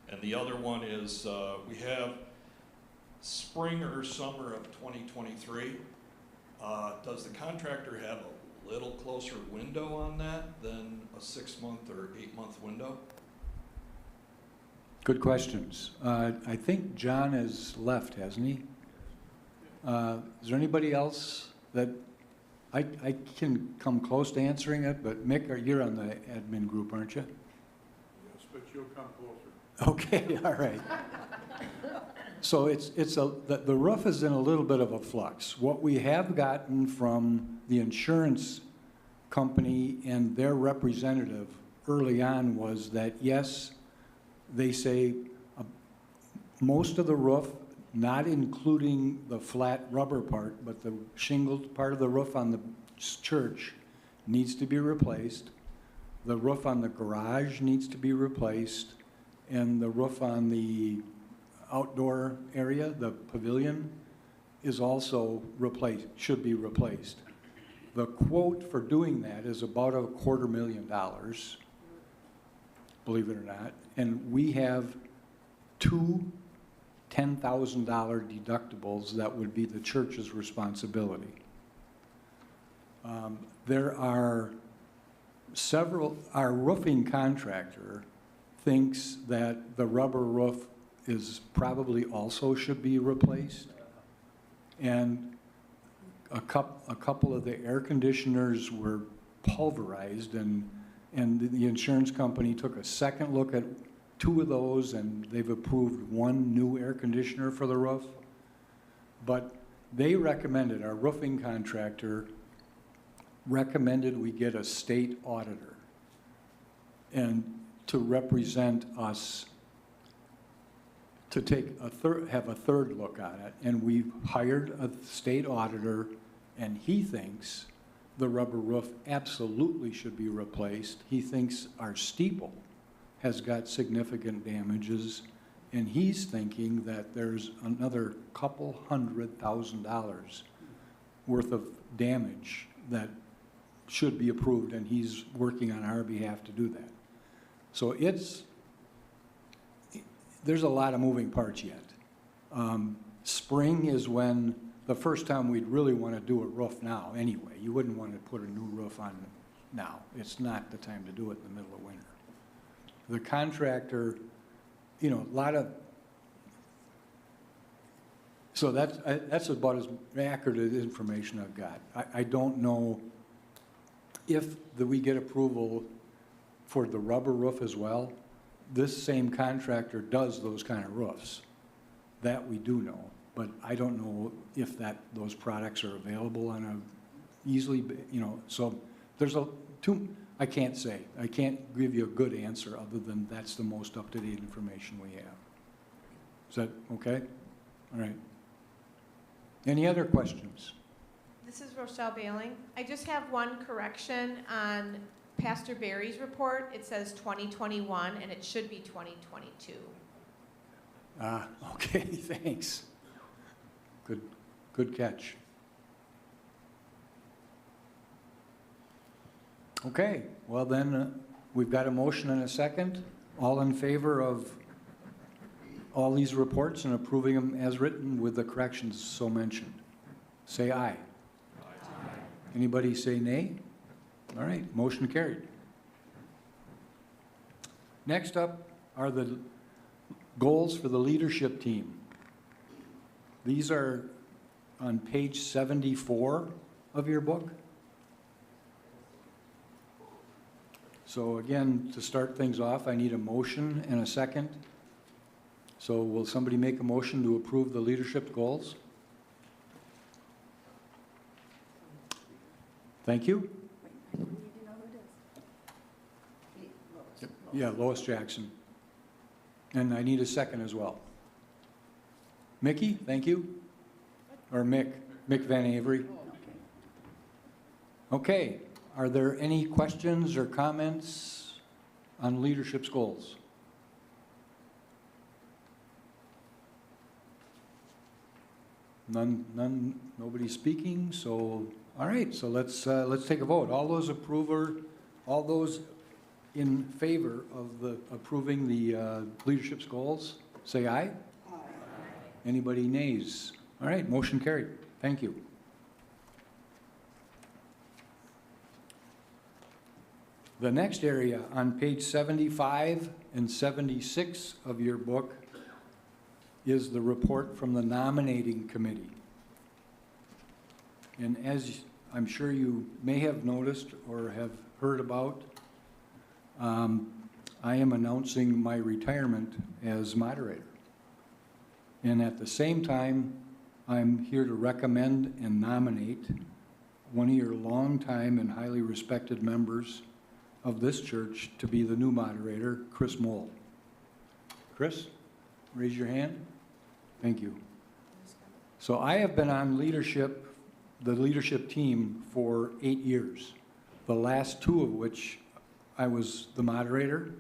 And the other one is we have spring or summer of 2023. Does the contractor have a little closer window on that than a 6-month or 8-month window? Good questions. I think John has left, hasn't he? Is there anybody else that, I can come close to answering it, but Mick, you're on the admin group, aren't you? Yes, but you'll come closer. Okay, all right. So the roof is in a little bit of a flux. What we have gotten from the insurance company and their representative early on was that, yes, they say most of the roof, not including the flat rubber part, but the shingled part of the roof on the church needs to be replaced. The roof on the garage needs to be replaced, and the roof on the outdoor area, the pavilion, is also replaced, should be replaced. The quote for doing that is about $250,000, believe it or not, and we have two $10,000 deductibles that would be the church's responsibility. There are several, our roofing contractor thinks that the rubber roof is probably also should be replaced. And a couple of the air conditioners were pulverized, and the insurance company took a second look at 2 of those, and they've approved 1 new air conditioner for the roof. But they recommended, our roofing contractor recommended we get a state auditor and to represent us, to take have a third look at it. And we've hired a state auditor, and he thinks the rubber roof absolutely should be replaced. He thinks our steeple has got significant damages, and he's thinking that there's another couple $100,000 worth of damage that should be approved, and he's working on our behalf to do that. So there's a lot of moving parts yet. Spring is when, the first time we'd really want to do a roof now anyway. You wouldn't want to put a new roof on now. It's not the time to do it in the middle of winter. The contractor, you know, a lot of, so that's about as accurate as information I've got. I don't know if we get approval for the rubber roof as well. This same contractor does those kind of roofs. That we do know. but I don't know if those products are available on a easily, so there's I can't say. I can't give you a good answer other than that's the most up-to-date information we have. Is that okay? All right. Any other questions? This is Rochelle Bailing. I just have one correction on Pastor Barry's report. It says 2021, and it should be 2022. Okay, thanks. Good catch. Okay, well then, we've got a motion and a second. All in favor of all these reports and approving them as written with the corrections so mentioned? Say aye. Anybody say nay? All right, motion carried. Next up are the goals for the leadership team. These are on page 74 of your book. So again, to start things off, I need a motion and a second. So will somebody make a motion to approve the leadership goals? Thank you. I need to know who it is. Yeah, Lois Jackson. And I need a second as well. Mickey, thank you. Or Mick Van Avery. Okay, are there any questions or comments on leadership's goals? None, nobody speaking, so, all right, so let's take a vote. All those in favor of approving the leadership's goals, say aye. Aye. Anybody nays? All right, motion carried. Thank you. The next area on page 75 and 76 of your book is the report from the nominating committee. And as I'm sure you may have noticed or have heard about, I am announcing my retirement as moderator. And at the same time, I'm here to recommend and nominate one of your longtime and highly respected members of this church to be the new moderator, Chris Moll. Chris, raise your hand. Thank you. So I have been on the leadership team for 8 years, the last 2 of which I was the moderator.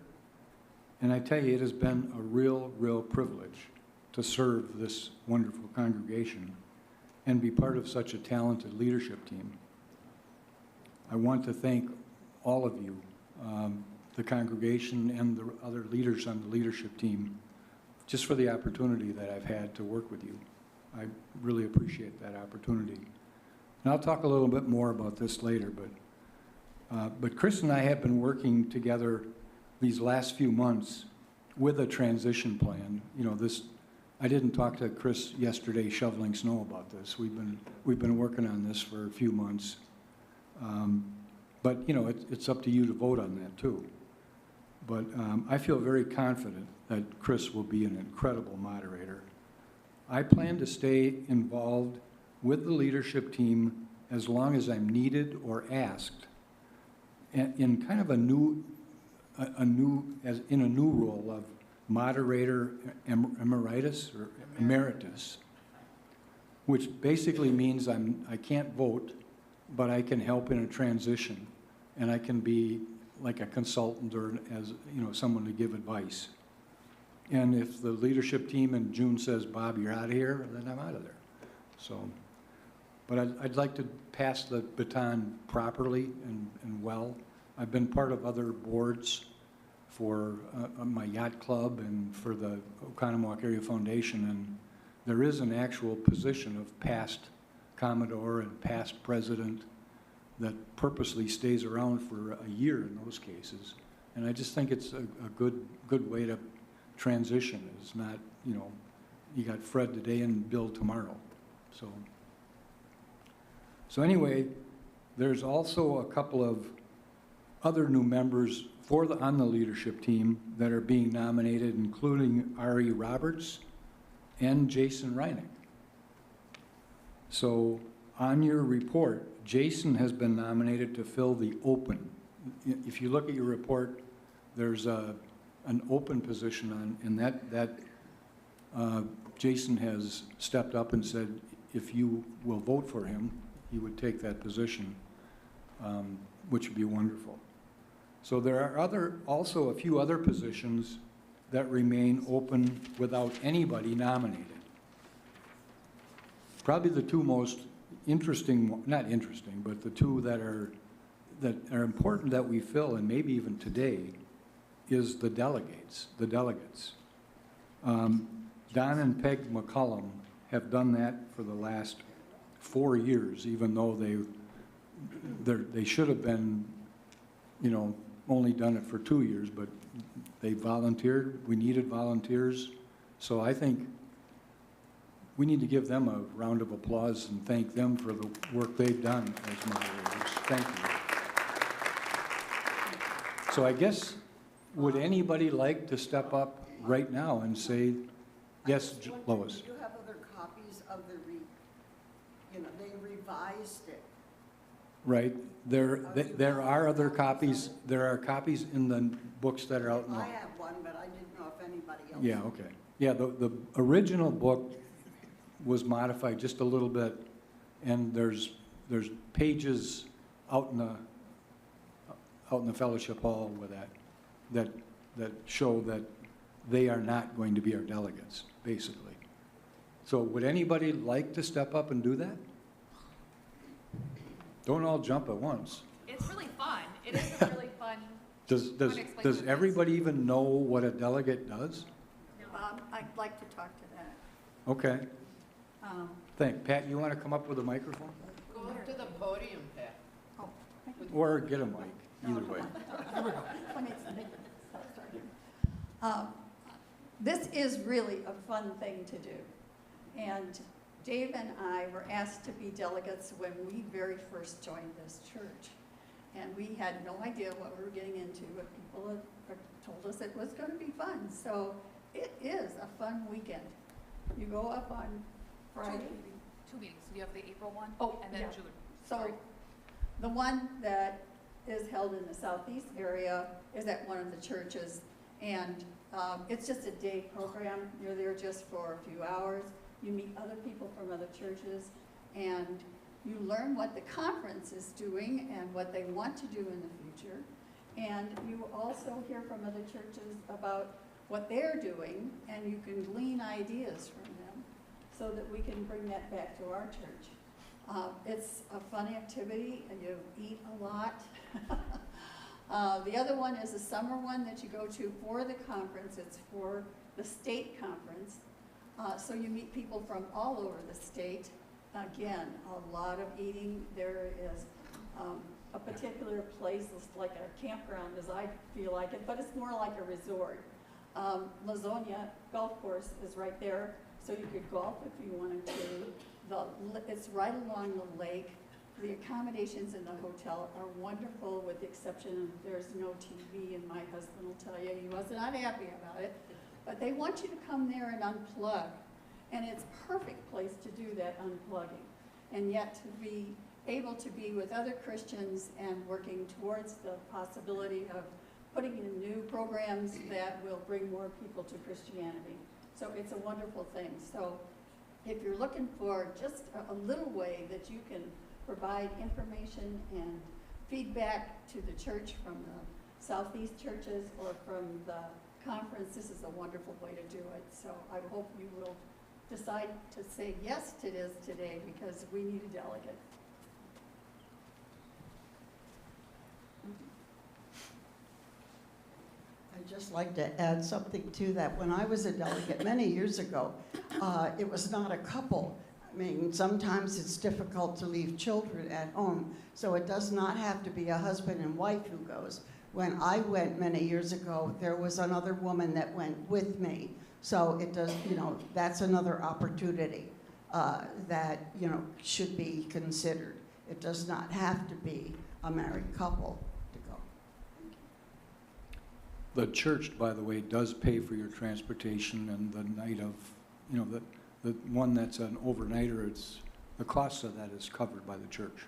And I tell you, it has been a real privilege to serve this wonderful congregation and be part of such a talented leadership team. I want to thank all of you, the congregation and the other leaders on the leadership team, just for the opportunity that I've had to work with you. I really appreciate that opportunity. And I'll talk a little bit more about this later, but Chris and I have been working together these last few months with a transition plan. I didn't talk to Chris yesterday shoveling snow about this. We've been working on this for a few months. But it's up to you to vote on that too. But I feel very confident that Chris will be an incredible moderator. I plan to stay involved with the leadership team as long as I'm needed or asked in kind of a new role of moderator emeritus or emeritus, which basically means I can't vote, but I can help in a transition, and I can be like a consultant or someone to give advice. And if the leadership team in June says, Bob, you're out of here, then I'm out of there. So, but I'd like to pass the baton properly and well. I've been part of other boards for my yacht club and for the Oconomowoc Area Foundation, and there is an actual position of past Commodore and past president that purposely stays around for a year in those cases. And I just think it's a good way to transition. It's not, you got Fred today and Bill tomorrow. So anyway, there's also a couple of other new members on the leadership team that are being nominated, including Ari Roberts and Jason Reinick. So on your report, Jason has been nominated to fill the open. If you look at your report, there's an open position on, and that Jason has stepped up and said if you will vote for him, he would take that position, which would be wonderful. So there are also a few other positions that remain open without anybody nominated. Probably the two most interesting, not interesting, but the two that are important that we fill, and maybe even today, is the delegates. Don and Peg McCullum have done that for the last 4 years, even though they should have been, you know, only done it for 2 years, but they volunteered. We needed volunteers. So I think we need to give them a round of applause and thank them for the work they've done as moderators. Thank you. So I guess, would anybody like to step up right now and say, yes, Lois? Do you have other copies of they revised it? Right. There are other copies. There are copies in the books that are out now. I have one, but I didn't know if anybody else. Yeah, okay. Yeah, the original book was modified just a little bit, and there's pages out in the fellowship hall with that show that they are not going to be our delegates, basically. So would anybody like to step up and do that? Don't all jump at once. It's really fun. It is a really fun. Does everybody even know what a delegate does? I'd like to talk to that. Okay. Pat, you want to come up with a microphone? Go up to the podium, Pat. Or get a mic, either way. This is really a fun thing to do. And Dave and I were asked to be delegates when we very first joined this church. And we had no idea what we were getting into, but people had told us it was going to be fun. So it is a fun weekend. You go up on Friday. Two meetings. You have the April one, and then yeah. June. So the one that is held in the southeast area is at one of the churches, and it's just a day program. You're there just for a few hours. You meet other people from other churches, and you learn what the conference is doing and what they want to do in the future. And you also hear from other churches about what they're doing, and you can glean ideas from them so that we can bring that back to our church. It's a fun activity, and you eat a lot. The other one is a summer one that you go to for the conference. It's for the state conference. So you meet people from all over the state. Again, a lot of eating. There is a particular place that's like a campground, as I feel like it, but it's more like a resort. Lazonia Golf Course is right there, so you could golf if you wanted to. It's right along the lake. The accommodations in the hotel are wonderful, with the exception of there's no TV, and my husband will tell you he was not happy about it. But they want you to come there and unplug, and it's a perfect place to do that unplugging. And yet to be able to be with other Christians and working towards the possibility of putting in new programs that will bring more people to Christianity. So it's a wonderful thing. So if you're looking for just a little way that you can provide information and feedback to the church from the southeast churches or from the conference, this is a wonderful way to do it. So I hope you will decide to say yes to this today, because we need a delegate. I'd just like to add something to that. When I was a delegate many years ago, it was not a couple. I mean, sometimes it's difficult to leave children at home, so it does not have to be a husband and wife who goes. When I went many years ago, there was another woman that went with me. So it does, that's another opportunity that, should be considered. It does not have to be a married couple to go. The church, by the way, does pay for your transportation, and the night of, the one that's an overnighter, the cost of that is covered by the church.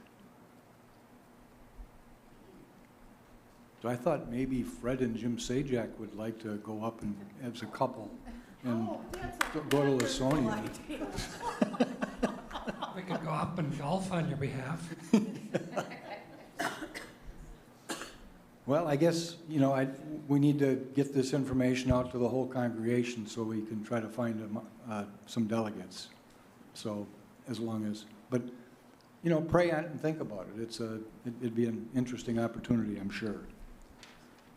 So I thought maybe Fred and Jim Sajak would like to go up and, as a couple, and go to Lasonia. We could go up and golf on your behalf. Well, I guess, you know, we need to get this information out to the whole congregation so we can try to find some delegates. So, as long as, but, you know, pray on it and think about it. It'd be an interesting opportunity, I'm sure.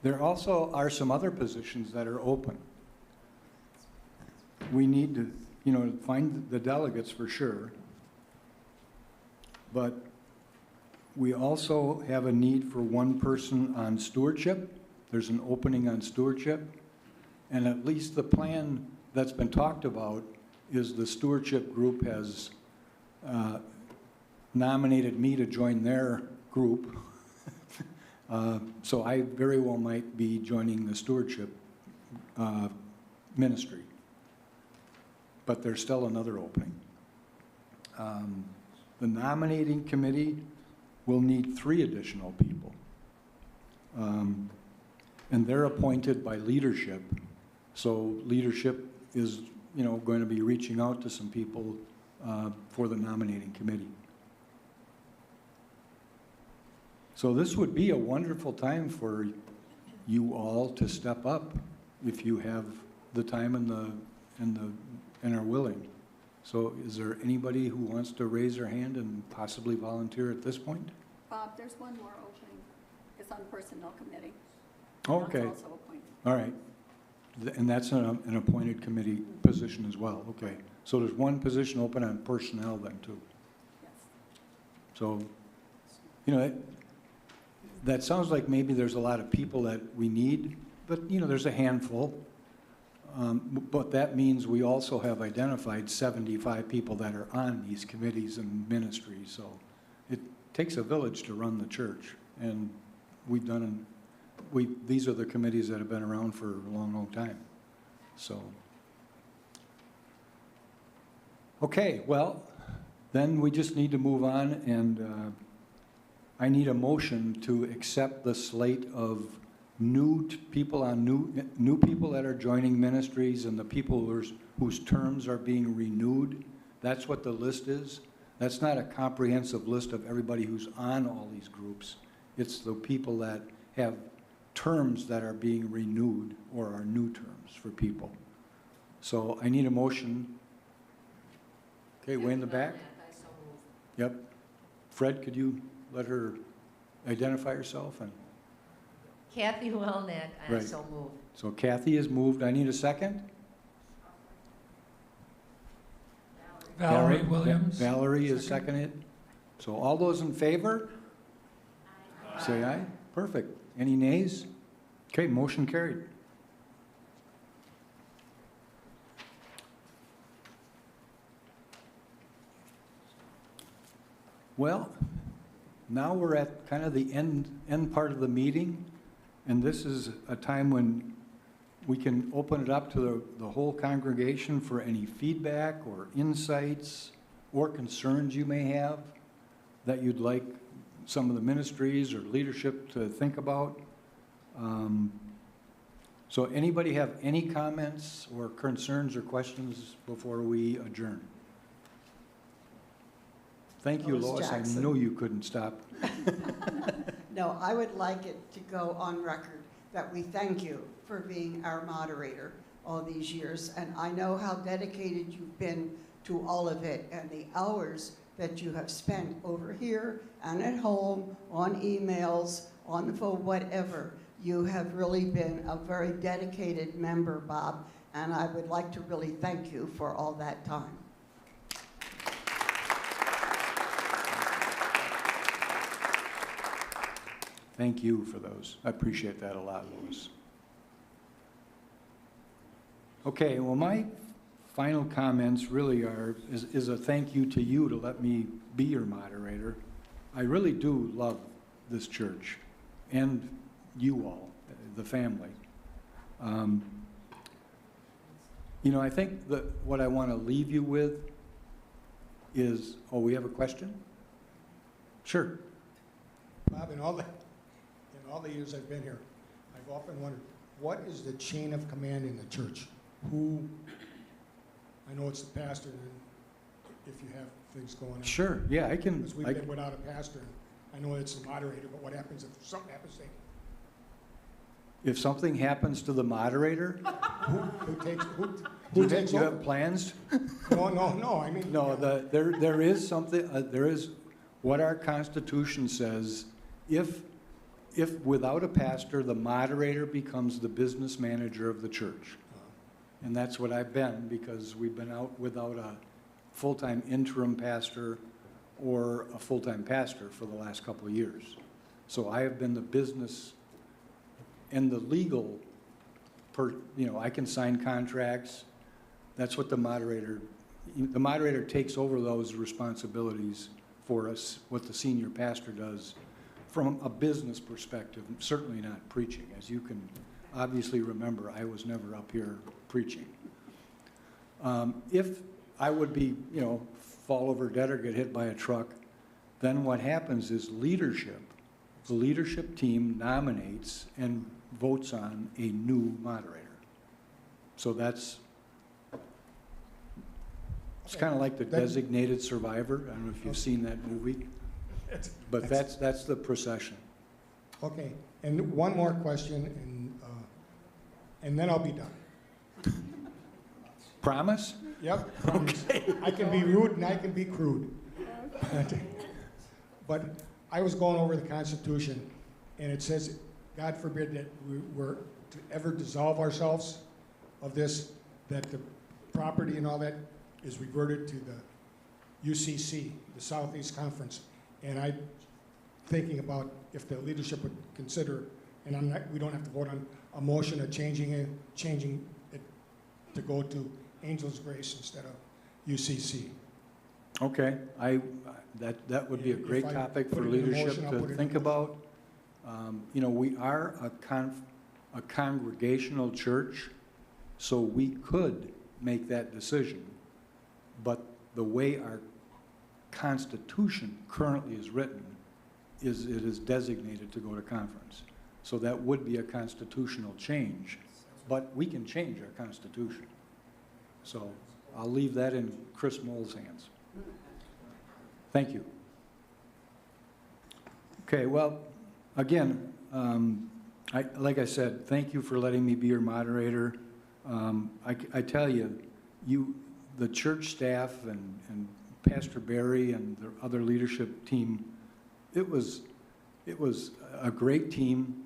There also are some other positions that are open. We need to, you know, find the delegates for sure. But we also have a need for one person on stewardship. There's an opening on stewardship. And at least the plan that's been talked about is the stewardship group has nominated me to join their group. So I very well might be joining the stewardship ministry. But there's still another opening. The nominating committee will need 3 additional people. And they're appointed by leadership. So leadership is, you know, going to be reaching out to some people for the nominating committee. So this would be a wonderful time for you all to step up if you have the time and are willing. So is there anybody who wants to raise their hand and possibly volunteer at this point? Bob, there's one more opening. It's on personnel committee. Okay. That's also appointed. All right. And that's an appointed committee position as well. Okay. So there's one position open on personnel then too. Yes. So, you know, that sounds like maybe there's a lot of people that we need, but, you know, there's a handful. But that means we also have identified 75 people that are on these committees and ministries. So it takes a village to run the church. And we've done, these are the committees that have been around for a long, long time. So, okay, well, then we just need to move on, and I need a motion to accept the slate of new people that are joining ministries and the people whose terms are being renewed. That's what the list is. That's not a comprehensive list of everybody who's on all these groups. It's the people that have terms that are being renewed or are new terms for people. So I need a motion. Okay, way in the back? Yep. Fred, could you let her identify herself? And Kathy Wellnett, I Right. so moved. so Kathy is moved. I need a second. Valerie Williams. Valerie is seconded. So all those in favor? Say aye. Perfect. Any nays? Okay, motion carried. Well, now we're at kind of the end part of the meeting, and this is a time when we can open it up to the whole congregation for any feedback or insights or concerns you may have that you'd like some of the ministries or leadership to think about. So anybody have any comments or concerns or questions before we adjourn? Thank you, Lois. I Jackson. know you couldn't stop. No, I would like it to go on record that we thank you for being our moderator all these years. And I know how dedicated you've been to all of it and the hours that you have spent over here and at home, on emails, on the phone, whatever. You have really been a very dedicated member, Bob, and I would like to really thank you for all that time. Thank you for those. I appreciate that a lot, Lois. Okay, well, my final comments really is a thank you to you to let me be your moderator. I really do love this church and you all, the family. You know, I think that what I want to leave you with is, oh, we have a question? Sure. Bob, in all the years I've been here, I've often wondered, what is the chain of command in the church? Who, I know it's the pastor, and if you have things going on. Sure, yeah, I can. Because we've been without a pastor. I know it's the moderator, but what happens if something happens to him? If something happens to the moderator, Who takes you over? have plans? No, I mean. No, there is something, there is, what our Constitution says, if without a pastor, the moderator becomes the business manager of the church. And that's what I've been, because we've been out without a full-time interim pastor or a full-time pastor for the last couple of years. So I have been the business and the legal, I can sign contracts. That's what the moderator takes over those responsibilities for us, what the senior pastor does from a business perspective, certainly not preaching. As you can obviously remember, I was never up here preaching. If I would be, fall over dead or get hit by a truck, then what happens is leadership, the leadership team nominates and votes on a new moderator. So it's kind of like the designated survivor. I don't know if you've seen that movie, but that's the procession. Okay, and one more question, and then I'll be done. Promise? Yep, promise. Okay. I can be rude and I can be crude. But I was going over the Constitution, and it says, God forbid that we were to ever dissolve ourselves of this, that the property and all that is reverted to the UCC, the Southeast Conference. And I'm thinking about if the leadership would consider, and we don't have to vote on a motion of changing it to go to Angel's Grace instead of UCC. Okay, that would be a great topic for leadership to think about. We are a congregational church, so we could make that decision. But the way our Constitution currently is written it is designated to go to conference. So that would be a constitutional change, but we can change our Constitution. So I'll leave that in Chris Moll's hands. Thank you. Okay, well, again, like I said, thank you for letting me be your moderator. I tell you, the church staff and Pastor Barry and the other leadership team, it was a great team.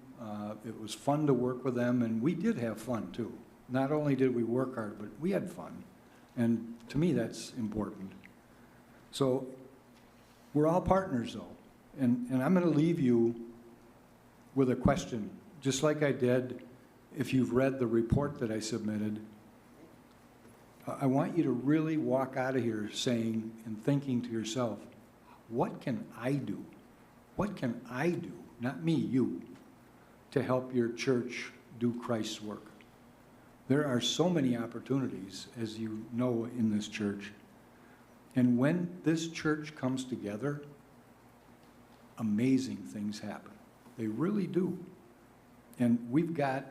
It was fun to work with them, and we did have fun too. Not only did we work hard, but we had fun. And to me, that's important. So we're all partners, though. And I'm going to leave you with a question, just like I did if you've read the report that I submitted. I want you to really walk out of here saying and thinking to yourself, what can I do? What can I do, not me, you, to help your church do Christ's work? There are so many opportunities, as you know, in this church. And when this church comes together, amazing things happen. They really do. And we've got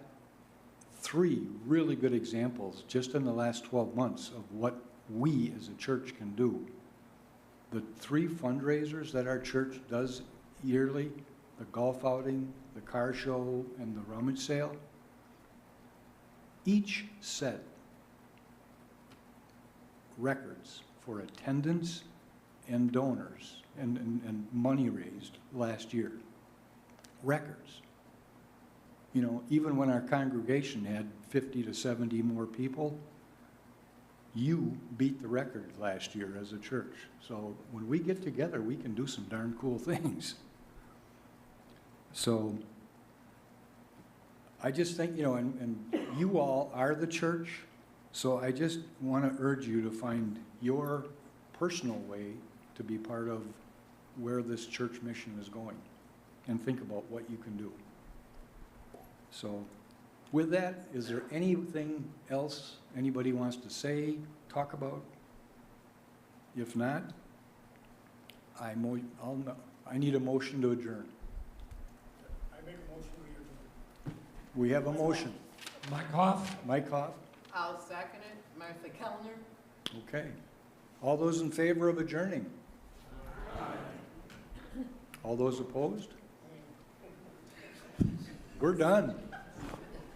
3 really good examples just in the last 12 months of what we as a church can do. The 3 fundraisers that our church does yearly, the golf outing, the car show, and the rummage sale, each set records for attendance and donors and money raised last year. Records. Even when our congregation had 50 to 70 more people, you beat the record last year as a church. So when we get together, we can do some darn cool things. So I just think, and you all are the church, so I just want to urge you to find your personal way to be part of where this church mission is going and think about what you can do. So with that, is there anything else anybody wants to say, talk about? If not, I need a motion to adjourn. I make a motion we adjourn. We have a motion. Mike Hoff? Mike Hoff? I'll second it. Martha Kellner? Okay. All those in favor of adjourning? All those opposed? We're done.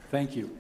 Thank you.